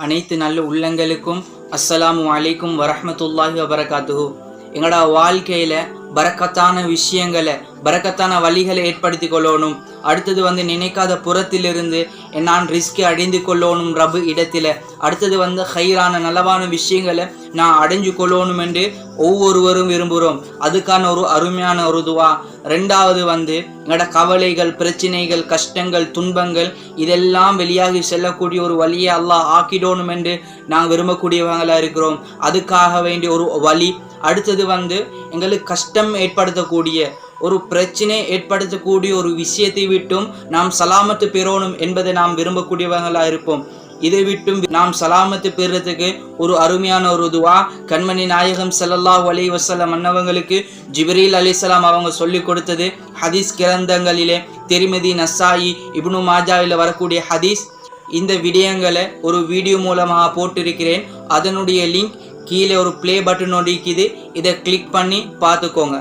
அனைத்து நல்ல உள்ளங்களுக்கும் அஸ்ஸலாமு அலைக்கும் வரஹ்மத்துல்லாஹி வபரகாத்துஹு. எங்களோட வாழ்க்கையில் பரக்கத்தான விஷயங்களை பரக்கத்தான வழிகளை ஏற்படுத்தி கொள்ளணும். அடுத்தது நினைக்காத புறத்திலிருந்து நான் ரிஸ்கை அடைந்து கொள்ளணும் ரபு இடத்துல. அடுத்தது ஹைரான நலவான விஷயங்களை நான் அடைஞ்சு கொள்ளணும் என்று ஒவ்வொருவரும் விரும்புகிறோம். அதுக்கான ஒரு அருமையான ஒரு துவா. ரெண்டாவது எங்களோட கவலைகள், பிரச்சனைகள், கஷ்டங்கள், துன்பங்கள் இதெல்லாம் வெளியாகி செல்லக்கூடிய ஒரு வழியை அல்லாஹ் ஆக்கிடணும் என்று நாங்கள் விரும்பக்கூடியவங்களாக இருக்கிறோம். அதுக்காக வேண்டிய ஒரு வழி. அடுத்தது எங்களுக்கு கஷ்டம் ஏற்படுத்தக்கூடிய ஒரு பிரச்சனை ஏற்படுத்தக்கூடிய ஒரு விஷயத்தை விட்டும் நாம் சலாமத்து பெறணும் என்பதை நாம் விரும்பக்கூடியவங்களாக இருப்போம். இதை விட்டும் நாம் சலாமத்து பெறுறதுக்கு ஒரு அருமையான ஒரு துவா கண்மணி நாயகம் ஸல்லல்லாஹு அலைஹி வஸல்லம் அன்னவங்களுக்கு ஜிப்ரீல் அலைஹிஸ்ஸலாம் அவங்க சொல்லி கொடுத்தது ஹதீஸ் கிரந்தங்களிலே திர்மிதி, நசாயி, இப்னு மாஜாவில் வரக்கூடிய ஹதீஸ். இந்த விடயங்களை ஒரு வீடியோ மூலமாக போட்டிருக்கிறேன். அதனுடைய லிங்க் கீழே ஒரு ப்ளே பட்டன் இருக்குது. இதை கிளிக் பண்ணி பார்த்துக்கோங்க.